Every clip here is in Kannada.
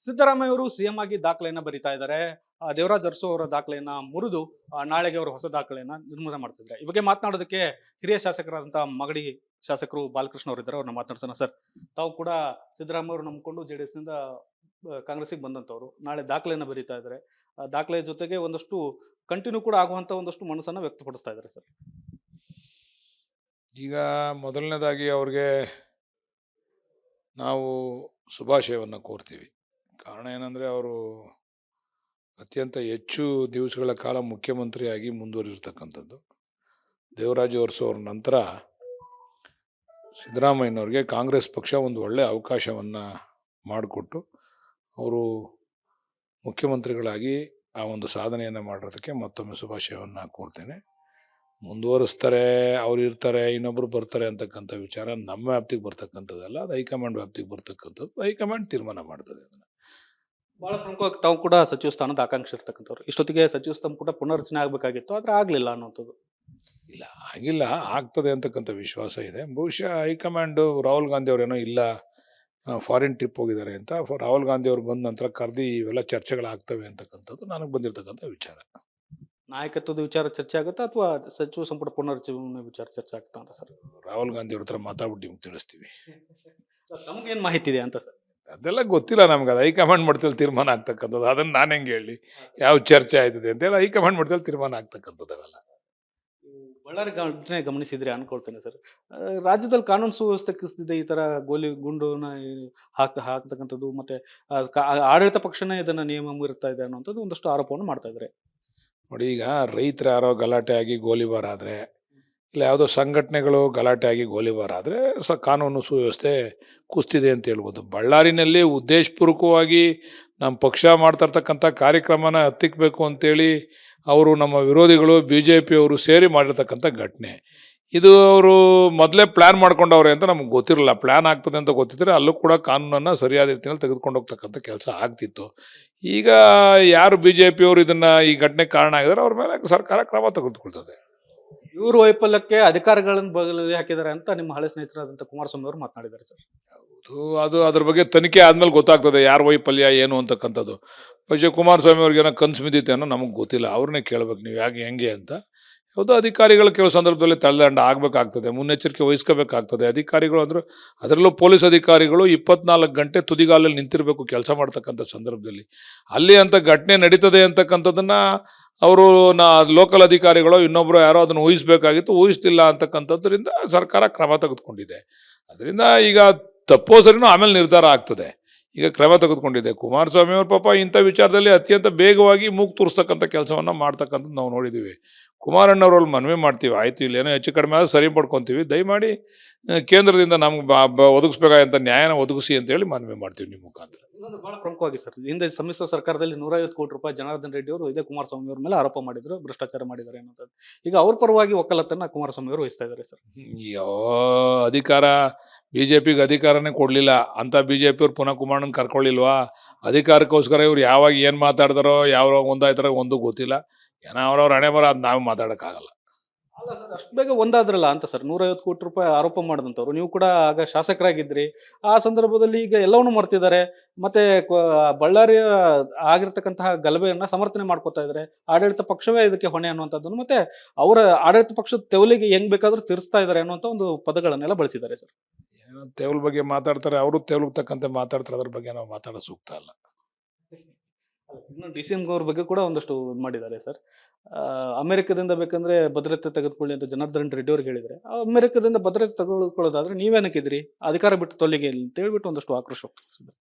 ಸಿದ್ದರಾಮಯ್ಯ ಅವರು ಸಿಎಂ ಆಗಿ ದಾಖಲೆಯನ್ನ ಬರಿತಾ ಇದ್ದಾರೆ. ದೇವರಾಜ್ ಅರಸು ಅವರ ದಾಖಲೆಯನ್ನ ಮುರಿದು ನಾಳೆಗೆ ಅವರು ಹೊಸ ದಾಖಲೆಯನ್ನ ನಿರ್ಮಾಣ ಮಾಡ್ತಿದ್ದಾರೆ. ಈ ಬಗ್ಗೆ ಮಾತನಾಡೋದಕ್ಕೆ ಹಿರಿಯ ಶಾಸಕರಾದಂತಹ ಮಗಡಿ ಶಾಸಕರು ಬಾಲಕೃಷ್ಣ ಅವರು ಇದ್ದಾರೆ. ಅವ್ರನ್ನ ಮಾತನಾಡ್ಸೋಣ. ಸರ್, ತಾವು ಕೂಡ ಸಿದ್ದರಾಮಯ್ಯ ಅವರು ನಂಬಿಕೊಂಡು ಜೆಡಿಎಸ್ ನಿಂದ ಕಾಂಗ್ರೆಸ್ಗೆ ಬಂದಂತವ್ರು ನಾಳೆ ದಾಖಲೆಯನ್ನ ಬರೀತಾ ಇದ್ದಾರೆ. ದಾಖಲೆ ಜೊತೆಗೆ ಒಂದಷ್ಟು ಕಂಟಿನ್ಯೂ ಕೂಡ ಆಗುವಂತ ಒಂದಷ್ಟು ಮನಸ್ಸನ್ನ ವ್ಯಕ್ತಪಡಿಸ್ತಾ ಇದ್ದಾರೆ. ಸರ್, ಈಗ ಮೊದಲನೇದಾಗಿ ಅವ್ರಿಗೆ ನಾವು ಶುಭಾಶಯವನ್ನು ಕೋರ್ತೀವಿ. ಕಾರಣ ಏನಂದರೆ ಅವರು ಅತ್ಯಂತ ಹೆಚ್ಚು ದಿವಸಗಳ ಕಾಲ ಮುಖ್ಯಮಂತ್ರಿಯಾಗಿ ಮುಂದುವರಿರ್ತಕ್ಕಂಥದ್ದು. ದೇವರಾಜು ಅರಸು ಅವ್ರ ನಂತರ ಸಿದ್ದರಾಮಯ್ಯನವ್ರಿಗೆ ಕಾಂಗ್ರೆಸ್ ಪಕ್ಷ ಒಂದು ಒಳ್ಳೆಯ ಅವಕಾಶವನ್ನು ಮಾಡಿಕೊಟ್ಟು ಅವರು ಮುಖ್ಯಮಂತ್ರಿಗಳಾಗಿ ಆ ಒಂದು ಸಾಧನೆಯನ್ನು ಮಾಡಿರೋದಕ್ಕೆ ಮತ್ತೊಮ್ಮೆ ಶುಭಾಶಯವನ್ನು ಕೋರ್ತೇನೆ. ಮುಂದುವರಿಸ್ತಾರೆ, ಅವ್ರು ಇರ್ತಾರೆ, ಇನ್ನೊಬ್ಬರು ಬರ್ತಾರೆ ಅಂತಕ್ಕಂಥ ವಿಚಾರ ನಮ್ಮ ವ್ಯಾಪ್ತಿಗೆ ಬರ್ತಕ್ಕಂಥದ್ದಲ್ಲ, ಅದು ಹೈಕಮಾಂಡ್ ವ್ಯಾಪ್ತಿಗೆ ಬರ್ತಕ್ಕಂಥದ್ದು. ಹೈಕಮಾಂಡ್ ತೀರ್ಮಾನ ಮಾಡ್ತದೆ ಅದನ್ನು. ಬಹಳ ಪ್ರಮುಖವಾಗಿ ತಾವು ಕೂಡ ಸಚಿವ ಸ್ಥಾನದ ಆಕಾಂಕ್ಷೆ ಇರ್ತಕ್ಕಂಥವ್ರು. ಇಷ್ಟೊತ್ತಿಗೆ ಸಚಿವ ಸಂಪುಟ ಪುನರ್ರಚನೆ ಆಗಬೇಕಾಗಿತ್ತು, ಆದ್ರೆ ಆಗ್ಲಿಲ್ಲ ಅನ್ನುವಂಥದ್ದು. ಇಲ್ಲ, ಆಗಿಲ್ಲ, ಆಗ್ತದೆ ಅಂತಕ್ಕಂಥ ವಿಶ್ವಾಸ ಇದೆ. ಬಹುಶಃ ಹೈಕಮಾಂಡು ರಾಹುಲ್ ಗಾಂಧಿ ಅವರೇನೋ ಇಲ್ಲ ಫಾರಿನ್ ಟ್ರಿಪ್ ಹೋಗಿದ್ದಾರೆ ಅಂತ, ರಾಹುಲ್ ಗಾಂಧಿ ಅವರು ಬಂದ ನಂತರ ಕರೆದು ಇವೆಲ್ಲ ಚರ್ಚೆಗಳಾಗ್ತವೆ ಅಂತಕ್ಕಂಥದ್ದು ನನಗೆ ಬಂದಿರತಕ್ಕಂಥ ವಿಚಾರ. ನಾಯಕತ್ವದ ವಿಚಾರ ಚರ್ಚೆ ಆಗುತ್ತಾ ಅಥವಾ ಸಚಿವ ಸಂಪುಟ ಪುನರ್ರಚನೆ ವಿಚಾರ ಚರ್ಚೆ ಆಗುತ್ತಾ ಅಂತ ಸರ್? ರಾಹುಲ್ ಗಾಂಧಿ ಅವ್ರ ಹತ್ರ ಮಾತಾಡ್ಬಿಟ್ಟು ನಿಮ್ಗೆ ತಿಳಿಸ್ತೀವಿ. ನಮಗೇನು ಮಾಹಿತಿ ಇದೆ ಅಂತ ಸರ್? ಅದೆಲ್ಲ ಗೊತ್ತಿಲ್ಲ ನಮ್ಗೆ. ಅದು ಹೈಕಮಾಂಡ್ ಮಟ್ಟದಲ್ಲಿ ತೀರ್ಮಾನ ಆಗ್ತಕ್ಕಂಥದ್ದು. ಅದನ್ನು ನಾನು ಹೆಂಗೆ ಹೇಳಿ ಯಾವ ಚರ್ಚೆ ಆಯ್ತದೆ ಅಂತೇಳಿ ಹೈಕಮಾಂಡ್ ಮಟ್ಟದಲ್ಲಿ ತೀರ್ಮಾನ ಆಗ್ತಕ್ಕಂಥದ್ದು ಅವೆಲ್ಲ. ಬಳ್ಳಾರಿ ಘಟನೆ ಗಮನಿಸಿದ್ರೆ ಅನ್ಕೊಳ್ತೇನೆ ಸರ್, ರಾಜ್ಯದಲ್ಲಿ ಕಾನೂನು ಸುವ್ಯವಸ್ಥೆ ಕುಸಿದಿದೆ, ಈ ತರ ಗೋಲಿ ಗುಂಡನ್ನ ಹಾಕ್ತಕ್ಕಂಥದ್ದು, ಮತ್ತೆ ಆಡಳಿತ ಪಕ್ಷನೇ ಇದನ್ನ ನಿಯಮ ಮೀರುತ್ತಾ ಇದೆ ಅನ್ನುವಂಥದ್ದು ಒಂದಷ್ಟು ಆರೋಪವನ್ನು ಮಾಡ್ತಾ ಇದ್ದಾರೆ. ನೋಡಿ, ಈಗ ರೈತರು ಯಾರೋ ಗಲಾಟೆ ಆಗಿ ಗೋಲಿಬಾರ್ ಆದರೆ, ಇಲ್ಲ ಯಾವುದೋ ಸಂಘಟನೆಗಳು ಗಲಾಟೆ ಆಗಿ ಗೋಲಿಬಾರ್ ಆದರೆ ಕಾನೂನು ಸುವ್ಯವಸ್ಥೆ ಕುಸ್ತಿದೆ ಅಂತ ಹೇಳ್ಬೋದು. ಬಳ್ಳಾರಿನಲ್ಲಿ ಉದ್ದೇಶಪೂರ್ವಕವಾಗಿ ನಮ್ಮ ಪಕ್ಷ ಮಾಡ್ತಾ ಇರ್ತಕ್ಕಂಥ ಕಾರ್ಯಕ್ರಮನ ಹತ್ತಿಕ್ಕಬೇಕು ಅಂತೇಳಿ ಅವರು ನಮ್ಮ ವಿರೋಧಿಗಳು BJP ಅವರು ಸೇರಿ ಮಾಡಿರ್ತಕ್ಕಂಥ ಘಟನೆ ಇದು. ಅವರು ಮೊದಲೇ ಪ್ಲ್ಯಾನ್ ಮಾಡ್ಕೊಂಡವ್ರೆ ಅಂತ ನಮ್ಗೆ ಗೊತ್ತಿರಲಿಲ್ಲ. ಪ್ಲ್ಯಾನ್ ಆಗ್ತದೆ ಅಂತ ಗೊತ್ತಿದ್ರೆ ಅಲ್ಲೂ ಕೂಡ ಕಾನೂನನ್ನು ಸರಿಯಾದ ರೀತಿಯಲ್ಲಿ ತೆಗೆದುಕೊಂಡು ಹೋಗ್ತಕ್ಕಂಥ ಕೆಲಸ ಆಗ್ತಿತ್ತು. ಈಗ ಯಾರು BJP ಅವರು ಇದನ್ನು ಈ ಘಟನೆಗೆ ಕಾರಣ ಆಗಿದ್ದಾರೆ ಅವ್ರ ಮೇಲೆ ಸರ್ಕಾರ ಕ್ರಮ ತೆಗೆದುಕೊಳ್ತದೆ. ಇವರು ವೈಫಲ್ಯಕ್ಕೆ ಅಧಿಕಾರಿಗಳನ್ನು ಬಗಲಿಗೆ ಹಾಕಿದ್ದಾರೆ ಅಂತ ನಿಮ್ಮ ಹಳೆ ಸ್ನೇಹಿತರಾದಂಥ ಕುಮಾರಸ್ವಾಮಿ ಅವರು ಮಾತನಾಡಿದ್ದಾರೆ ಸರ್. ಅದು ಅದ್ರ ಬಗ್ಗೆ ತನಿಖೆ ಆದ್ಮೇಲೆ ಗೊತ್ತಾಗ್ತದೆ ಯಾರ ವೈಫಲ್ಯ ಏನು ಅಂತಕ್ಕಂಥದ್ದು. പക്ഷേ ಕುಮಾರಸ್ವಾಮಿ ಅವ್ರಿಗೆ ಏನೋ ಕನ್ಸು ಬಿದ್ದಿತ್ತೆ ಅನ್ನೋ ನಮಗೆ ಗೊತ್ತಿಲ್ಲ. ಅವ್ರನ್ನೇ ಕೇಳ್ಬೇಕು ನೀವು ಹೆಂಗೆ ಅಂತ. ಯಾವುದೋ ಅಧಿಕಾರಿಗಳು ಕೆಲವು ಸಂದರ್ಭದಲ್ಲಿ ತಲೆದಂಡ ಆಗಬೇಕಾಗ್ತದೆ, ಮುನ್ನೆಚ್ಚರಿಕೆ ವಹಿಸ್ಕೋಬೇಕಾಗ್ತದೆ. ಅಧಿಕಾರಿಗಳು ಅಂದ್ರೆ ಅದರಲ್ಲೂ ಪೊಲೀಸ್ ಅಧಿಕಾರಿಗಳು 24 ಗಂಟೆ ತುದಿಗಾಲಲ್ಲಿ ನಿಂತಿರಬೇಕು ಕೆಲಸ ಮಾಡ್ತಕ್ಕಂಥ ಸಂದರ್ಭದಲ್ಲಿ. ಅಲ್ಲಿ ಅಂತ ಘಟನೆ ನಡೀತದೆ ಅಂತಕ್ಕಂಥದ್ದನ್ನು ಅವರು ಲೋಕಲ್ ಅಧಿಕಾರಿಗಳು ಇನ್ನೊಬ್ಬರು ಯಾರೋ ಅದನ್ನು ಊಹಿಸಬೇಕಾಗಿತ್ತು, ಊಹಿಸ್ತಿಲ್ಲ ಅಂತಕ್ಕಂಥದ್ರಿಂದ ಸರ್ಕಾರ ಕ್ರಮ ತೆಗೆದುಕೊಂಡಿದೆ. ಅದರಿಂದ ಈಗ ತಪ್ಪೋ ಸರಿನೋ ಆಮೇಲೆ ನಿರ್ಧಾರ ಆಗ್ತದೆ. ಈಗ ಕ್ರಮ ತೆಗೆದುಕೊಂಡಿದೆ. ಕುಮಾರಸ್ವಾಮಿ ಅವ್ರ ಪಾಪ ಇಂಥ ವಿಚಾರದಲ್ಲಿ ಅತ್ಯಂತ ಬೇಗವಾಗಿ ಮೂಗು ತೂರಿಸ್ತಕ್ಕಂಥ ಕೆಲಸವನ್ನು ಮಾಡ್ತಕ್ಕಂಥದ್ದು ನಾವು ನೋಡಿದ್ದೀವಿ. ಕುಮಾರಣ್ಣವ್ರಲ್ಲಿ ಮನವಿ ಮಾಡ್ತೀವಿ, ಆಯಿತು ಇಲ್ಲೇನೋ ಹೆಚ್ಚು ಕಡಿಮೆ ಆದ್ರೆ ಸರಿ ಪಡ್ಕೊತೀವಿ, ದಯಮಾಡಿ ಕೇಂದ್ರದಿಂದ ನಮ್ಗೆ ಒದಗಿಸ್ಬೇಕಾದಂಥ ನ್ಯಾಯನ ಒದಗಿಸಿ ಅಂತೇಳಿ ಮನವಿ ಮಾಡ್ತೀವಿ ನಿಮ್ಮ ಮುಖಾಂತರ. ಇನ್ನೊಂದು ಬಹಳ ಪ್ರಮುಖವಾಗಿ ಸರ್, ಹಿಂದೆ ಸಮ್ಮಿಶ್ರ ಸರ್ಕಾರದಲ್ಲಿ 150 ಕೋಟಿ ರೂಪಾಯಿ ಜನಾರ್ದನ್ ರೆಡ್ಡಿ ಅವರು ಇದೇ ಕುಮಾರಸ್ವಾಮಿ ಅವ್ರ ಮೇಲೆ ಆರೋಪ ಮಾಡಿದ್ರು, ಭ್ರಷ್ಟಾಚಾರ ಮಾಡಿದ್ದಾರೆ ಅನ್ನೋದು. ಈಗ ಅವ್ರ ಪರವಾಗಿ ಒಕ್ಕಲತ್ತನ್ನ ಕುಮಾರಸ್ವಾಮಿ ಅವರು ವಹಿಸ್ತಾ ಇದ್ದಾರೆ ಸರ್. ಅಧಿಕಾರ BJPಗೆ ಅಧಿಕಾರನೇ ಕೊಡಲಿಲ್ಲ ಅಂತ BJP ಅವ್ರು ಪುನಃ ಕುಮಾರಣ್ಣನ ಕರ್ಕೊಳ್ಳಿಲ್ವಾ? ಅಧಿಕಾರಕ್ಕೋಸ್ಕರ ಇವ್ರು ಯಾವಾಗ ಏನು ಮಾತಾಡ್ತಾರೋ ಯಾವ ಒಂದಾಯ್ತಾರೋ ಒಂದು ಗೊತ್ತಿಲ್ಲ. ಏನೋ ಅವ್ರವ್ರ ಹಣೆ ಬರ ಅದು ನಾವು ಮಾತಾಡೋಕ್ಕಾಗಲ್ಲ. ಅಲ್ಲ ಸರ್, ಅಷ್ಟು ಬೇಗ ಒಂದಾದ್ರಲ್ಲ ಅಂತ ಸರ್. 150 ಕೋಟಿ ರೂಪಾಯಿ ಆರೋಪ ಮಾಡಿದಂಥವ್ರು, ನೀವು ಕೂಡ ಆಗ ಶಾಸಕರಾಗಿದ್ರಿ. ಆ ಸಂದರ್ಭದಲ್ಲಿ ಈಗ ಎಲ್ಲವನ್ನೂ ಮರ್ತಿದ್ದಾರೆ. ಮತ್ತೆ ಬಳ್ಳಾರಿಯ ಆಗಿರ್ತಕ್ಕಂತಹ ಗಲಭೆಯನ್ನ ಸಮರ್ಥನೆ ಮಾಡ್ಕೋತಾ ಇದ್ದಾರೆ. ಆಡಳಿತ ಪಕ್ಷವೇ ಇದಕ್ಕೆ ಹೊಣೆ ಅನ್ನುವಂಥದ್ದನ್ನು, ಮತ್ತೆ ಅವರ ಆಡಳಿತ ಪಕ್ಷದ ತೆವಲಿಗೆ ಹೆಂಗ್ ಬೇಕಾದ್ರೂ ತೀರಿಸ್ತಾ ಇದ್ದಾರೆ ಅನ್ನುವಂಥ ಒಂದು ಪದಗಳನ್ನೆಲ್ಲ ಬಳಸಿದ್ದಾರೆ ಸರ್. ಏನೋ ತೆವಲ್ ಬಗ್ಗೆ ಮಾತಾಡ್ತಾರೆ, ಅವರು ತೆವಲಿಗೆ ತಕ್ಕಂತೆ ಮಾತಾಡ್ತಾರೆ. ಅದ್ರ ಬಗ್ಗೆ ನಾವು ಮಾತಾಡೋದು ಸೂಕ್ತ ಅಲ್ಲ. ಇನ್ನು DCM ಅವ್ರ ಬಗ್ಗೆ ಕೂಡ ಒಂದಷ್ಟು ಇದು ಮಾಡಿದ್ದಾರೆ ಸರ್. ಅಮೆರಿಕದಿಂದ ಬೇಕಂದ್ರೆ ಭದ್ರತೆ ತೆಗೆದುಕೊಳ್ಳಿ ಅಂತ ಜನಾರ್ದನ್ ರೆಡ್ಡಿ ಅವ್ರಿಗೆ ಹೇಳಿದ್ರೆ, ಅಮೆರಿಕದಿಂದ ಭದ್ರತೆ ತೆಗೆದುಕೊಳ್ಳೋದಾದ್ರೆ ನೀವೇನಕ್ಕಿದ್ರಿ, ಅಧಿಕಾರ ಬಿಟ್ಟು ತೊಲಗಿ ಅಂತ ಹೇಳ್ಬಿಟ್ಟು ಒಂದಷ್ಟು ಆಕ್ರೋಶ ವ್ಯಕ್ತಪಡಿಸಿದ್ದಾರೆ.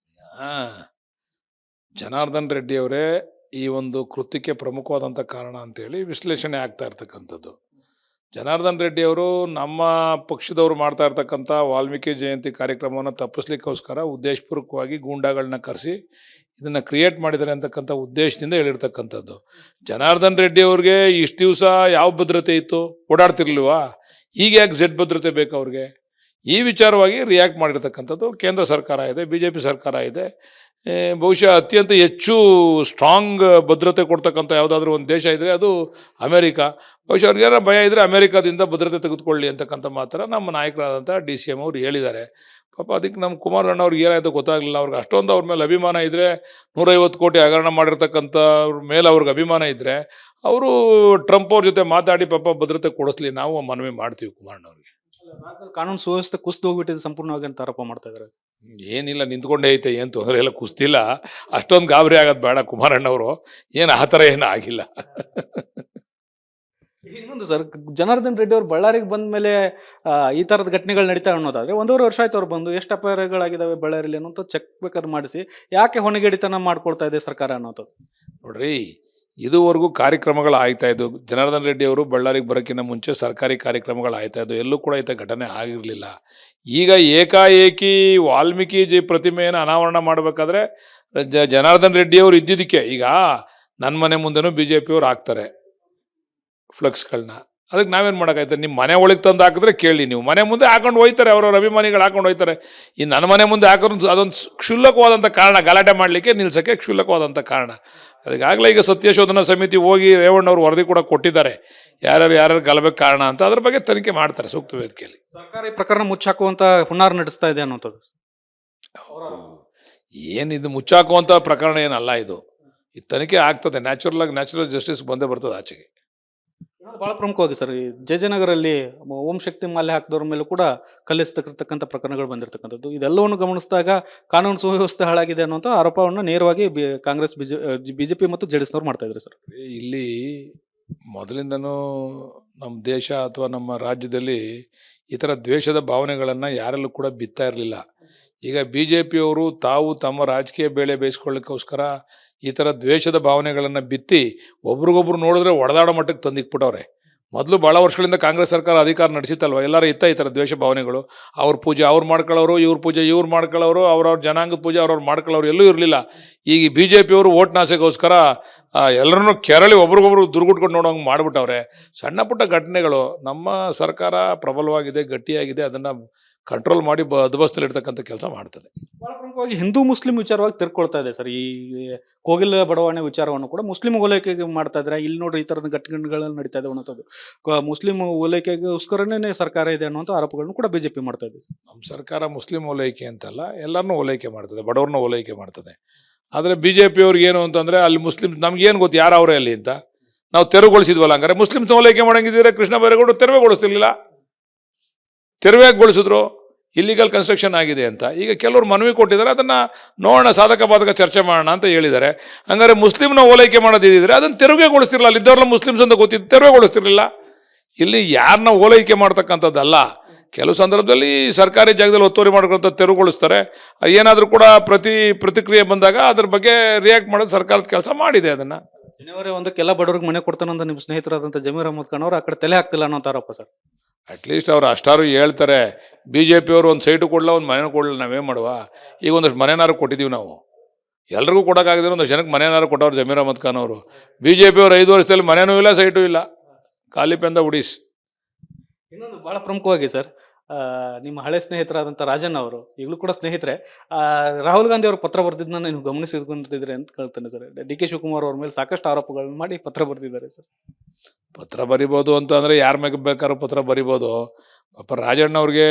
ಜನಾರ್ದನ್ ರೆಡ್ಡಿ ಅವರೇ ಈ ಒಂದು ಕೃತ್ಯಕ್ಕೆ ಪ್ರಮುಖವಾದಂಥ ಕಾರಣ ಅಂತೇಳಿ ವಿಶ್ಲೇಷಣೆ ಆಗ್ತಾ ಇರ್ತಕ್ಕಂಥದ್ದು. ಜನಾರ್ದನ್ ರೆಡ್ಡಿ ಅವರು ನಮ್ಮ ಪಕ್ಷದವರು ಮಾಡ್ತಾ ಇರ್ತಕ್ಕಂಥ ವಾಲ್ಮೀಕಿ ಜಯಂತಿ ಕಾರ್ಯಕ್ರಮವನ್ನು ತಪ್ಪಿಸ್ಲಿಕ್ಕೋಸ್ಕರ ಉದ್ದೇಶಪೂರ್ವಕವಾಗಿ ಗೂಂಡಾಗಳನ್ನ ಕರೆಸಿ ಇದನ್ನು ಕ್ರಿಯೇಟ್ ಮಾಡಿದ್ದಾರೆ ಅಂತಕ್ಕಂಥ ಉದ್ದೇಶದಿಂದ ಹೇಳಿರ್ತಕ್ಕಂಥದ್ದು. ಜನಾರ್ದನ್ ರೆಡ್ಡಿ ಅವ್ರಿಗೆ ಇಷ್ಟು ದಿವಸ ಯಾವ ಭದ್ರತೆ ಇತ್ತು, ಓಡಾಡ್ತಿರ್ಲಿಲ್ವಾ? ಈಗ ಯಾಕೆ Z ಭದ್ರತೆ ಬೇಕು ಅವ್ರಿಗೆ? ಈ ವಿಚಾರವಾಗಿ ರಿಯಾಕ್ಟ್ ಮಾಡಿರ್ತಕ್ಕಂಥದ್ದು ಕೇಂದ್ರ ಸರ್ಕಾರ ಇದೆ, BJP ಸರ್ಕಾರ ಇದೆ. ಬಹುಶಃ ಅತ್ಯಂತ ಹೆಚ್ಚು ಸ್ಟ್ರಾಂಗ್ ಭದ್ರತೆ ಕೊಡ್ತಕ್ಕಂಥ ಯಾವುದಾದ್ರೂ ಒಂದು ದೇಶ ಇದ್ದರೆ ಅದು ಅಮೇರಿಕಾ. ಬಹುಶಃ ಅವ್ರಿಗೇನೋ ಭಯ ಇದ್ದರೆ ಅಮೇರಿಕಾದಿಂದ ಭದ್ರತೆ ತೆಗೆದುಕೊಳ್ಳಿ ಅಂತಕ್ಕಂಥ ಮಾತ್ರ ನಮ್ಮ ನಾಯಕರಾದಂಥ DCM ಅವರು ಹೇಳಿದ್ದಾರೆ. ಪಾಪ ಅದಕ್ಕೆ ನಮ್ಮ ಕುಮಾರಣ್ಣ ಅವ್ರಿಗೆ ಏನಾಯ್ತು ಗೊತ್ತಾಗಲಿಲ್ಲ. ಅವ್ರಿಗೆ ಅಷ್ಟೊಂದು ಅವ್ರ ಮೇಲೆ ಅಭಿಮಾನ ಇದ್ದರೆ, 150 ಕೋಟಿ ಹಗರಣ ಮಾಡಿರ್ತಕ್ಕಂಥವ್ರ ಮೇಲೆ ಅವ್ರಿಗೆ ಅಭಿಮಾನ ಇದ್ದರೆ, ಅವರು ಟ್ರಂಪ್ ಅವ್ರ ಜೊತೆ ಮಾತಾಡಿ ಪಾಪ ಭದ್ರತೆ ಕೊಡಿಸ್ಲಿ, ನಾವು ಮನವಿ ಮಾಡ್ತೀವಿ ಕುಮಾರಣ್ಣ ಅವ್ರಿಗೆ. ರಾಜ್ಯದಲ್ಲಿ ಕಾನೂನು ಸುವ್ಯವಸ್ಥೆ ಕುಸಿದು ಹೋಗ್ಬಿಟ್ಟಿದೆ ಸಂಪೂರ್ಣವಾಗಿ ಅಂತ ಆರೋಪ ಮಾಡ್ತಾ ಇದ್ದಾರೆ. ಏನಿಲ್ಲ, ನಿಂತ್ಕೊಂಡೇ ಐತೆ, ಏನು ತೊಂದರೆ ಇಲ್ಲ, ಕುಸ್ತಿಲ್ಲ. ಅಷ್ಟೊಂದು ಗಾಬರಿ ಆಗೋದು ಬೇಡ ಕುಮಾರಣ್ಣವರು, ಏನು ಆ ಥರ ಏನೂ ಆಗಿಲ್ಲ. ಇನ್ನೊಂದು ಸರ್, ಜನಾರ್ದನ್ ರೆಡ್ಡಿ ಅವರು ಬಳ್ಳಾರಿಗೆ ಬಂದ ಮೇಲೆ ಈ ಥರದ ಘಟನೆಗಳು ನಡೀತಾ ಅನ್ನೋದಾದ್ರೆ 1.5 ವರ್ಷ ಆಯ್ತು ಅವ್ರು ಬಂದು, ಎಷ್ಟು ಅಪಾಯಗಳಾಗಿದ್ದಾವೆ ಬಳ್ಳಾರಿಯಲ್ಲಿ ಅನ್ನೋದು ಚೆಕ್ ಬೇಕಾದ್ರೆ ಮಾಡಿಸಿ, ಯಾಕೆ ಹೊಣೆಗೇಡಿತನ ಮಾಡ್ಕೊಳ್ತಾ ಇದೆ ಸರ್ಕಾರ ಅನ್ನೋದು. ನೋಡ್ರಿ, ಇದುವರೆಗೂ ಕಾರ್ಯಕ್ರಮಗಳು ಆಯ್ತಾ ಇದ್ದು. ಜನಾರ್ದನ್ ರೆಡ್ಡಿ ಅವರು ಬಳ್ಳಾರಿಗೆ ಬರೋಕ್ಕಿಂತ ಮುಂಚೆ ಸರ್ಕಾರಿ ಕಾರ್ಯಕ್ರಮಗಳು ಆಯ್ತಾ ಇದ್ದು, ಎಲ್ಲೂ ಕೂಡ ಈ ಘಟನೆ ಆಗಿರಲಿಲ್ಲ. ಈಗ ಏಕಾಏಕಿ ವಾಲ್ಮೀಕಿ ಪ್ರತಿಮೆಯನ್ನು ಅನಾವರಣ ಮಾಡಬೇಕಾದ್ರೆ ಜನಾರ್ದನ್ ರೆಡ್ಡಿ ಅವರು ಇದ್ದಿದ್ದಕ್ಕೆ, ಈಗ ನನ್ನ ಮನೆ ಮುಂದೆನೂ BJP ಅವ್ರು ಹಾಕ್ತಾರೆ ಫ್ಲೆಕ್ಸ್ಗಳನ್ನ. ಅದಕ್ಕೆ ನಾವೇನು ಮಾಡೋಕ್ಕಾಯ್ತದೆ? ನಿಮ್ಮ ಮನೆ ಒಳಗೆ ತಂದು ಹಾಕಿದ್ರೆ ಕೇಳಿ, ನೀವು ಮನೆ ಮುಂದೆ ಹಾಕೊಂಡು ಹೋಯ್ತಾರೆ, ಅವ್ರವ್ರ ಅಭಿಮಾನಿಗಳು ಹಾಕೊಂಡು ಹೋಯ್ತಾರೆ. ಈ ನನ್ನ ಮನೆ ಮುಂದೆ ಹಾಕೋದು ಅದೊಂದು ಕ್ಷುಲ್ಲಕವಾದಂಥ ಕಾರಣ, ಗಲಾಟೆ ಮಾಡಲಿಕ್ಕೆ, ನಿಲ್ಸೋಕ್ಕೆ ಕ್ಷುಲ್ಲಕವಾದಂಥ ಕಾರಣ. ಅದಕ್ಕಾಗಲೇ ಈಗ ಸತ್ಯಶೋಧನಾ ಸಮಿತಿ ಹೋಗಿ ರೇವಣ್ಣವ್ರು ವರದಿ ಕೂಡ ಕೊಟ್ಟಿದ್ದಾರೆ, ಯಾರ್ಯಾರು ಗಲಭೆಗೆ ಕಾರಣ ಅಂತ. ಅದ್ರ ಬಗ್ಗೆ ತನಿಖೆ ಮಾಡ್ತಾರೆ ಸೂಕ್ತ ವೇದಿಕೆಯಲ್ಲಿ. ಸರ್ಕಾರಿ ಪ್ರಕರಣ ಮುಚ್ಚಾಕುವಂತ ಹುನ್ನಾರ ನಡೆಸ್ತಾ ಇದೆ ಅನ್ನೋದು. ಏನಿದು ಮುಚ್ಚಾಕುವಂಥ ಪ್ರಕರಣ ಏನಲ್ಲ ಇದು. ಈ ತನಿಖೆ ಆಗ್ತದೆ, ನ್ಯಾಚುರಲ್ ಜಸ್ಟಿಸ್ ಬಂದೇ ಬರ್ತದೆ ಆಚೆಗೆ. ಬಹಳ ಪ್ರಮುಖವಾಗಿ ಸರ್, ಈ ಜಯನಗರಲ್ಲಿ ಓಂ ಶಕ್ತಿ ಮಾಲೆ ಹಾಕಿದವ್ರ ಮೇಲೂ ಕೂಡ ಕಲ್ಲಿಸ್ತಕ್ಕಂಥ ಪ್ರಕರಣಗಳು ಬಂದಿರತಕ್ಕಂಥದ್ದು. ಇದೆಲ್ಲವನ್ನು ಗಮನಿಸಿದಾಗ ಕಾನೂನು ಸುವ್ಯವಸ್ಥೆ ಹಾಳಾಗಿದೆ ಅನ್ನುವಂಥ ಆರೋಪವನ್ನು ನೇರವಾಗಿ ಕಾಂಗ್ರೆಸ್ ಬಿಜೆಪಿ ಮತ್ತು ಜೆಡಿಎಸ್ನವ್ರು ಮಾಡ್ತಾ ಇದ್ದಾರೆ ಸರ್. ಇಲ್ಲಿ ಮೊದಲಿಂದನೂ ನಮ್ಮ ದೇಶ ಅಥವಾ ನಮ್ಮ ರಾಜ್ಯದಲ್ಲಿ ಈ ಥರ ದ್ವೇಷದ ಭಾವನೆಗಳನ್ನು ಯಾರಲ್ಲೂ ಕೂಡ ಬಿತ್ತಾ ಇರಲಿಲ್ಲ. ಈಗ BJPಯವರು ತಾವು ತಮ್ಮ ರಾಜಕೀಯ ಬೇಳೆ ಬೇಯಿಸ್ಕೊಳ್ಳಿಕ್ಕೋಸ್ಕರ ಈ ಥರ ದ್ವೇಷದ ಭಾವನೆಗಳನ್ನು ಬಿತ್ತಿ ಒಬ್ರಿಗೊಬ್ರು ನೋಡಿದ್ರೆ ಒಡೆದಾಡೋ ಮಟ್ಟಕ್ಕೆ ತಂದಿಕ್ಬಿಟ್ಟವ್ರೆ. ಮೊದಲು ಭಾಳ ವರ್ಷಗಳಿಂದ ಕಾಂಗ್ರೆಸ್ ಸರ್ಕಾರ ಅಧಿಕಾರ ನಡೆಸಿತ್ತಲ್ವ, ಎಲ್ಲರೂ ಈ ಥರ ದ್ವೇಷ ಭಾವನೆಗಳು. ಅವ್ರ ಪೂಜೆ ಅವ್ರು ಮಾಡ್ಕೊಳ್ಳೋರು, ಇವ್ರ ಪೂಜೆ ಇವ್ರು ಮಾಡ್ಕೊಳ್ಳೋರು, ಅವ್ರವ್ರ ಜನಾಂಗದ ಪೂಜೆ ಅವ್ರವ್ರು ಮಾಡ್ಕೊಳ್ಳೋರು, ಎಲ್ಲೂ ಇರಲಿಲ್ಲ. ಈಗ BJPಯವರು ಓಟ್ ನಾಸೆಗೋಸ್ಕರ ಎಲ್ಲರನ್ನೂ ಕೆರಳಿ ಒಬ್ರಿಗೊಬ್ರು ದುರ್ಗುಟ್ಕೊಂಡು ನೋಡೋಂಗೆ ಮಾಡಿಬಿಟ್ಟವ್ರೆ. ಸಣ್ಣ ಪುಟ್ಟ ಘಟನೆಗಳು. ನಮ್ಮ ಸರ್ಕಾರ ಪ್ರಬಲವಾಗಿದೆ, ಗಟ್ಟಿಯಾಗಿದೆ, ಅದನ್ನು ಕಂಟ್ರೋಲ್ ಮಾಡಿ ಹದ್ಬಸ್ತಲ್ಲಿ ಇರ್ತಕ್ಕಂಥ ಕೆಲಸ ಮಾಡ್ತದೆ. ಬಹಳ ಪ್ರಮುಖವಾಗಿ ಹಿಂದೂ ಮುಸ್ಲಿಂ ವಿಚಾರವಾಗಿ ತಿರ್ಕೊಳ್ತಾ ಇದೆ ಸರ್. ಈ ಕೋಗಿಲ ಬಡಾವಣೆ ವಿಚಾರವನ್ನು ಕೂಡ ಮುಸ್ಲಿಂ ಓಲೈಕೆಗೆ ಮಾಡ್ತಾ ಇದ್ರೆ, ಇಲ್ಲಿ ನೋಡ್ರಿ ಈ ಥರದ ಘಟನೆಗಳು ನಡೀತಾ ಇದೆ ಅನ್ನೋದು. ಮುಸ್ಲಿಂ ಓಲೈಕೆಗೋಸ್ಕರನೇ ಸರ್ಕಾರ ಇದೆ ಅನ್ನುವಂಥ ಆರೋಪಗಳನ್ನು ಕೂಡ BJP ಮಾಡ್ತಾ ಇದೆ. ನಮ್ಮ ಸರ್ಕಾರ ಮುಸ್ಲಿಂ ಓಲೈಕೆ ಅಂತಲ್ಲ, ಎಲ್ಲರನ್ನೂ ಓಲೈಕೆ ಮಾಡ್ತದೆ, ಬಡವ್ರನ್ನ ಓಲೈಕೆ ಮಾಡ್ತದೆ. ಆದರೆ BJPಯವ್ರಿಗೆ ಏನು ಅಂತಂದರೆ, ಅಲ್ಲಿ ಮುಸ್ಲಿಮ್ಸ್ ನಮ್ಗೇನು ಗೊತ್ತು ಯಾರು ಅವರೇ ಅಲ್ಲಿ ಅಂತ. ನಾವು ತೆರವುಗೊಳಿಸಿದ್ವಲ್ಲ, ಹಂಗಾರೆ ಮುಸ್ಲಿಮ್ಸ್ ಓಲೈಕೆ ಮಾಡಂಗಿದ್ರೆ ಕೃಷ್ಣ ಬೈರೇಗೌಡರು ತೆರವುಗೊಳಿಸ್ತಿರ್ಲಿಲ್ಲ. ತೆರವೇಗೊಳಿಸಿದ್ರು, ಇಲ್ಲಿಗಲ್ ಕನ್ಸ್ಟ್ರಕ್ಷನ್ ಆಗಿದೆ ಅಂತ. ಈಗ ಕೆಲವರು ಮನವಿ ಕೊಟ್ಟಿದ್ದಾರೆ, ಅದನ್ನು ನೋಡೋಣ, ಸಾಧಕ ಬಾಧಕ ಚರ್ಚೆ ಮಾಡೋಣ ಅಂತ ಹೇಳಿದ್ದಾರೆ. ಹಂಗಾರೆ ಮುಸ್ಲಿಮ್ನ ಓಲೈಕೆ ಮಾಡೋದಿದ್ದರೆ ಅದನ್ನು ತೆರವೇಗೊಳಿಸ್ತಿರಲಿಲ್ಲ. ಅಲ್ಲಿ ಇದ್ದವ್ರನ್ನ ಮುಸ್ಲಿಮ್ಸ್ ಅಂತ ಗೊತ್ತಿದ್ದು ತೆರವೇಗೊಳಿಸ್ತಿರಲಿಲ್ಲ. ಇಲ್ಲಿ ಯಾರನ್ನ ಓಲೈಕೆ ಮಾಡ್ತಕ್ಕಂಥದ್ದಲ್ಲ. ಕೆಲವು ಸಂದರ್ಭದಲ್ಲಿ ಸರ್ಕಾರಿ ಜಾಗದಲ್ಲಿ ಒತ್ತುವರಿ ಮಾಡ್ಕೊಂತ ತೆರವುಗೊಳಿಸ್ತಾರೆ. ಏನಾದರೂ ಕೂಡ ಪ್ರತಿಕ್ರಿಯೆ ಬಂದಾಗ ಅದ್ರ ಬಗ್ಗೆ ರಿಯಾಕ್ಟ್ ಮಾಡೋದು ಸರ್ಕಾರದ ಕೆಲಸ ಮಾಡಿದೆ. ಅದನ್ನು ಜನವರಿ 1ಕ್ಕೆ ಎಲ್ಲ ಬಡವ್ರಿಗೆ ಮನೆ ಕೊಡ್ತಾನಂತ ನಿಮ್ಮ ಸ್ನೇಹಿತರಾದಂಥ ಜಮೀರ್ ಅಹಮದ್ ಖಾನ್ ಅವರು ಆ ಕಡೆ ತಲೆ ಹಾಕ್ತಿಲ್ಲ ಅನ್ನೋ ಆರೋಪ ಸರ್. ಅಟ್ಲೀಸ್ಟ್ ಅವ್ರು ಅಷ್ಟಾರು ಹೇಳ್ತಾರೆ. BJPಯವರು ಒಂದು ಸೈಟು ಕೊಡಲ್ಲ, ಒಂದು ಮನೆನೂ ಕೊಡಲ್ಲ, ನಾವೇನು ಮಾಡುವ? ಈಗ ಒಂದಷ್ಟು ಮನೆನಾರು ಕೊಟ್ಟಿದ್ದೀವಿ ನಾವು. ಎಲ್ರಿಗೂ ಕೊಡೋಕ್ಕಾಗಿದ್ರೆ ಒಂದಷ್ಟು ಜನಕ್ಕೆ ಮನೆನಾರು ಕೊಟ್ಟವ್ರು ಜಮೀರ್ ಅಹಮದ್ ಖಾನ್ ಅವರು. BJPಯವರು 5 ವರ್ಷದಲ್ಲಿ ಮನೆನೂ ಇಲ್ಲ, ಸೈಟು ಇಲ್ಲ, ಖಾಲಿ ಪೆಂದ ಉಡೀಸ್. ಇನ್ನೊಂದು ಬಹಳ ಪ್ರಮುಖವಾಗಿ ಸರ್, ನಿಮ್ಮ ಹಳೆ ಸ್ನೇಹಿತರಾದಂಥ ರಾಜಣ್ಣ ಅವರು ಈಗಲೂ ಕೂಡ ಸ್ನೇಹಿತರೆ. ರಾಹುಲ್ ಗಾಂಧಿ ಅವರು ಪತ್ರ ಬರೆದಿದ್ದನ್ನ ನೀವು ಗಮನಿಸಿಕೊಂಡಿದ್ರೆ ಅಂತ ಕೇಳ್ತಾನೆ ಸರ್. DK ಶಿವಕುಮಾರ್ ಅವ್ರ ಮೇಲೆ ಸಾಕಷ್ಟು ಆರೋಪಗಳನ್ನು ಮಾಡಿ ಪತ್ರ ಬರೆದಿದ್ದಾರೆ ಸರ್. ಪತ್ರ ಬರಿಬೋದು ಅಂತ ಅಂದರೆ ಯಾರ ಮೇಲೆ ಬೇಕಾದ್ರೂ ಪತ್ರ ಬರಿಬೋದು. ಪಾಪ ರಾಜಣ್ಣ ಅವ್ರಿಗೆ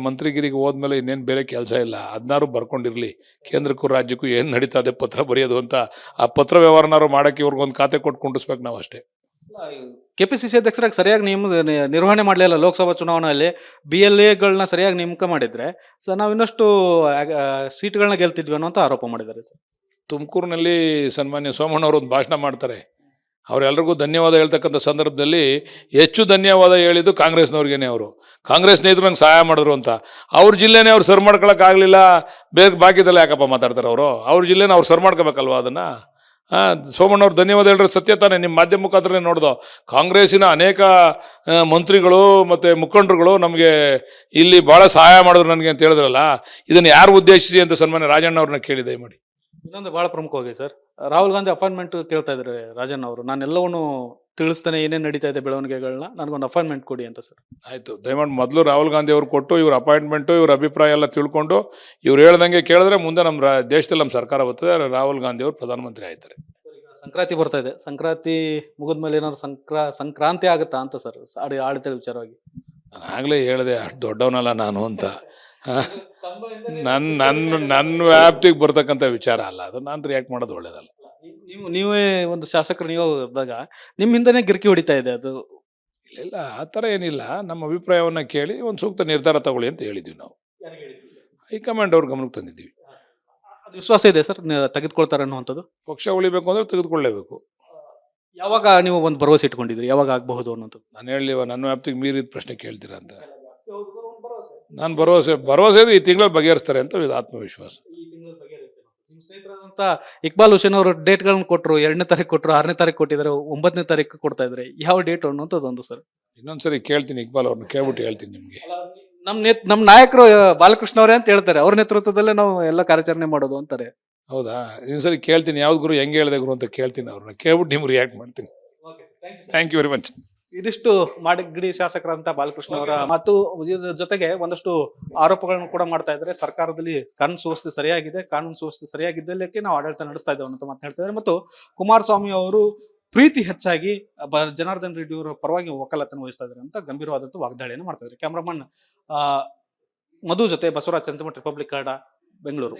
ಮಂತ್ರಿಗಿರಿಗೆ ಹೋದ್ಮೇಲೆ ಇನ್ನೇನು ಬೇರೆ ಕೆಲಸ ಇಲ್ಲ, ಅದನ್ನಾರು ಬರ್ಕೊಂಡಿರಲಿ. ಕೇಂದ್ರಕ್ಕೂ ರಾಜ್ಯಕ್ಕೂ ಏನು ನಡೀತಾ ಇದೆ ಪತ್ರ ಬರೆಯೋದು ಅಂತ, ಆ ಪತ್ರ ವ್ಯವಹಾರನಾರು ಮಾಡೋಕ್ಕೆ ಇವ್ರಿಗೊಂದು ಖಾತೆ ಕೊಟ್ಟು ಕೊಂಡಿಸ್ಬೇಕು ನಾವು ಅಷ್ಟೇ. KPCC ಅಧ್ಯಕ್ಷರಾಗಿ ಸರಿಯಾಗಿ ನಿರ್ವಹಣೆ ಮಾಡಲಿಲ್ಲ ಲೋಕಸಭಾ ಚುನಾವಣೆಯಲ್ಲಿ. BLAಗಳನ್ನ ಸರಿಯಾಗಿ ನೇಮಕ ಮಾಡಿದ್ರೆ ಸರ್ ನಾವು ಇನ್ನಷ್ಟು ಸೀಟ್ಗಳನ್ನ ಗೆಲ್ತಿದ್ವಿ ಅನ್ನೋಂಥ ಆರೋಪ ಮಾಡಿದ್ದಾರೆ ಸರ್. ತುಮಕೂರಿನಲ್ಲಿ ಸನ್ಮಾನ್ಯ ಸೋಮಣ್ಣ ಅವರು ಒಂದು ಭಾಷಣ ಮಾಡ್ತಾರೆ. ಅವರೆಲ್ಲರಿಗೂ ಧನ್ಯವಾದ ಹೇಳ್ತಕ್ಕಂಥ ಸಂದರ್ಭದಲ್ಲಿ ಹೆಚ್ಚು ಧನ್ಯವಾದ ಹೇಳಿದ್ದು ಕಾಂಗ್ರೆಸ್ನವ್ರಿಗೇನೆ. ಅವರು ಕಾಂಗ್ರೆಸ್ ಸ್ನೇಹಿತರು ನಂಗೆ ಸಹಾಯ ಮಾಡಿದ್ರು ಅಂತ. ಅವ್ರ ಜಿಲ್ಲೆನೇ ಅವ್ರು ಸರ್ ಮಾಡ್ಕೊಳಕ್ಕಾಗಲಿಲ್ಲ, ಬೇರೆ ಬಾಕಿದೆಲ್ಲ ಯಾಕಪ್ಪ ಮಾತಾಡ್ತಾರೆ ಅವರು? ಅವ್ರ ಜಿಲ್ಲೆನ ಅವ್ರು ಸರ್ ಮಾಡ್ಕೋಬೇಕಲ್ವ ಅದನ್ನು? ಸೋಮಣ್ಣವ್ರು ಧನ್ಯವಾದ ಹೇಳಿದ್ರೆ ಸತ್ಯ ತಾನೆ. ನಿಮ್ಮ ಮಾಧ್ಯಮ ಮುಖಾಂತರ ನೋಡ್ದೋ, ಕಾಂಗ್ರೆಸ್ಸಿನ ಅನೇಕ ಮಂತ್ರಿಗಳು ಮತ್ತು ಮುಖಂಡರುಗಳು ನಮಗೆ ಇಲ್ಲಿ ಭಾಳ ಸಹಾಯ ಮಾಡಿದ್ರು ನನಗೆ ಅಂತ ಹೇಳಿದ್ರಲ್ಲ, ಇದನ್ನು ಯಾರು ಉದ್ದೇಶಿಸಿ ಅಂತ ಸನ್ಮಾನ್ಯ ರಾಜಣ್ಣ ಅವ್ರನ್ನ ಕೇಳಿದೆ ಮಾಡಿ. ಇನ್ನೊಂದು ಬಹಳ ಪ್ರಮುಖವಾಗಿ ಸರ್, ರಾಹುಲ್ ಗಾಂಧಿ ಅಪಾಯಿಂಟ್ಮೆಂಟ್ ಕೇಳ್ತಾ ಇದ್ದಾರೆ ರಾಜಣ್ಣ ಅವರು. ನಾನೆಲ್ಲವನ್ನು ತಿಳಿಸ್ತಾನೆ, ಏನೇನು ನಡೀತಾ ಇದೆ ಬೆಳವಣಿಗೆಗಳನ್ನ, ನನಗೊಂದು ಅಪಾಯಿಂಟ್ಮೆಂಟ್ ಕೊಡಿ ಅಂತ ಸರ್. ಆಯಿತು, ದಯಮಾಡಿ ಮೊದಲು ರಾಹುಲ್ ಗಾಂಧಿ ಅವ್ರು ಕೊಟ್ಟು ಇವ್ರ ಅಪಾಯಿಂಟ್ಮೆಂಟು, ಇವ್ರ ಅಭಿಪ್ರಾಯ ಎಲ್ಲ ತಿಳ್ಕೊಂಡು ಇವ್ರು ಹೇಳ್ದಂಗೆ ಕೇಳಿದ್ರೆ ಮುಂದೆ ನಮ್ಮ ದೇಶದಲ್ಲಿ ನಮ್ಮ ಸರ್ಕಾರ ಬರ್ತದೆ. ರಾಹುಲ್ ಗಾಂಧಿ ಅವರು ಪ್ರಧಾನಮಂತ್ರಿ ಆಯ್ತಾರೆ. ಸಂಕ್ರಾಂತಿ ಬರ್ತಾ ಇದೆ, ಸಂಕ್ರಾಂತಿ ಮುಗಿದ್ಮೇಲೆ ಏನಾದ್ರು ಸಂಕ್ರಾಂತಿ ಆಗುತ್ತಾ ಅಂತ ಸರ್ ಆಡಳಿತ ವಿಚಾರವಾಗಿ? ನಾನು ಆಗಲೇ ಹೇಳಿದೆ, ಅಷ್ಟು ದೊಡ್ಡವನಲ್ಲ ನಾನು ಅಂತ. ನನ್ನ ವ್ಯಾಪ್ತಿಗೆ ಬರ್ತಕ್ಕಂಥ ವಿಚಾರ ಅಲ್ಲ ಅದು. ನಾನು ರಿಯಾಕ್ಟ್ ಮಾಡೋದು ಒಳ್ಳೇದಲ್ಲ. ನೀವೇ ಒಂದು ಶಾಸಕರು ನೀವು ಇದ್ದಾಗ ನಿಮ್ಮಿಂದನೇ ಗಿರ್ಕಿ ಹೊಡಿತಾ ಇದೆ ಅದು. ಇಲ್ಲ ಆ ಥರ ಏನಿಲ್ಲ. ನಮ್ಮ ಅಭಿಪ್ರಾಯವನ್ನ ಕೇಳಿ ಒಂದು ಸೂಕ್ತ ನಿರ್ಧಾರ ತಗೊಳ್ಳಿ ಅಂತ ಹೇಳಿದ್ವಿ ನಾವು. ಹೈಕಮಾಂಡ್ ಅವ್ರ ಗಮನಕ್ಕೆ ತಂದಿದ್ದೀವಿ. ಅದು ವಿಶ್ವಾಸ ಇದೆ ಸರ್ ತೆಗೆದುಕೊಳ್ತಾರೆ ಅನ್ನುವಂಥದ್ದು. ಪಕ್ಷ ಉಳಿಬೇಕು ಅಂದ್ರೆ ತೆಗೆದುಕೊಳ್ಳೇಬೇಕು. ಯಾವಾಗ ನೀವು ಒಂದು ಭರವಸೆ ಇಟ್ಕೊಂಡಿದ್ರಿ ಯಾವಾಗ ಆಗಬಹುದು ಅನ್ನೋದು? ನಾನು ಹೇಳಲಿವ ನನ್ನ ವ್ಯಾಪ್ತಿಗೆ ಮೀರಿದ ಪ್ರಶ್ನೆ ಕೇಳ್ತೀರಾ ಅಂತ. ನಾನು ಭರವಸೆ ಇದೆ, ಈ ತಿಂಗಳಲ್ಲಿ ಬಗೆಹರಿಸ್ತಾರೆ ಅಂತ ಇದು ಆತ್ಮವಿಶ್ವಾಸ. ನಿಮ್ಮ ಸ್ನೇಹಿತರಾದಂಥ ಇಕ್ಬಾಲ್ ಹುಸೇನ್ ಅವರು ಡೇಟ್ಗಳನ್ನ ಕೊಟ್ಟರು, 2ನೇ ತಾರೀಕು ಕೊಟ್ಟರು, 6ನೇ ತಾರೀಕು ಕೊಟ್ಟಿದ್ದಾರೆ, 9ನೇ ತಾರೀಕು ಕೊಡ್ತಾ ಇದ್ದಾರೆ. ಯಾವ ಡೇಟ್ ಅನ್ನೋಂಥದ್ದು ಒಂದು ಸರ್. ಇನ್ನೊಂದ್ಸರಿ ಕೇಳ್ತೀನಿ, ಇಕ್ಬಾಲ್ ಅವ್ರನ್ನ ಕೇಳ್ಬಿಟ್ಟು ಹೇಳ್ತೀನಿ ನಿಮಗೆ. ನಮ್ಮ ನಾಯಕರು ಬಾಲಕೃಷ್ಣ ಅವರೇ ಅಂತ ಹೇಳ್ತಾರೆ, ಅವ್ರ ನೇತೃತ್ವದಲ್ಲೇ ನಾವು ಎಲ್ಲ ಕಾರ್ಯಾಚರಣೆ ಮಾಡೋದು ಅಂತಾರೆ. ಹೌದಾ? ಇನ್ನೊಂದ್ಸರಿ ಕೇಳ್ತೀನಿ, ಯಾವ್ದು ಗುರು ಹೆಂಗೆ ಹೇಳಿದೆ ಗುರು ಅಂತ ಕೇಳ್ತೀನಿ, ಅವ್ರನ್ನ ಕೇಳ್ಬಿಟ್ಟು ನಿಮ್ಗೆ ರಿಯಾಕ್ಟ್ ಮಾಡ್ತೀನಿ. Thank you very much. ಇದಿಷ್ಟು ಮಾಗಡಿ ಶಾಸಕರಂತ ಬಾಲಕೃಷ್ಣ ಅವರ ಮತ್ತು ಇದ್ರ ಜೊತೆಗೆ ಒಂದಷ್ಟು ಆರೋಪಗಳನ್ನು ಕೂಡ ಮಾಡ್ತಾ ಇದ್ದಾರೆ. ಸರ್ಕಾರದಲ್ಲಿ ಕಾನೂನು ಸುವ್ಯವಸ್ಥೆ ಸರಿಯಾಗಿದೆ, ಕಾನೂನು ಸುವ್ಯವಸ್ಥೆ ಸರಿಯಾಗಿದ್ದಲ್ಲಕ್ಕೆ ನಾವು ಆಡಳಿತ ನಡೆಸ್ತಾ ಇದ್ದೇವೆ ಅಂತ ಮಾತು ಹೇಳ್ತಾ ಇದ್ದಾರೆ. ಮತ್ತು ಕುಮಾರಸ್ವಾಮಿ ಅವರು ಪ್ರೀತಿ ಹೆಚ್ಚಾಗಿ ಜನಾರ್ದನ್ ರೆಡ್ಡಿ ಅವರ ಪರವಾಗಿ ವಕಾಲತನ್ನು ವಹಿಸ್ತಾ ಇದ್ದಾರೆ ಅಂತ ಗಂಭೀರವಾದಂಥ ವಾಗ್ದಾಳಿಯನ್ನು ಮಾಡ್ತಾ ಇದ್ದಾರೆ. ಕ್ಯಾಮ್ರಾಮನ್ ಮಧು ಜೊತೆ ಬಸವರಾಜ್ ಚಂದ್ರಮಠ, ರಿಪಬ್ಲಿಕ್ ಕನ್ನಡ, ಬೆಂಗಳೂರು.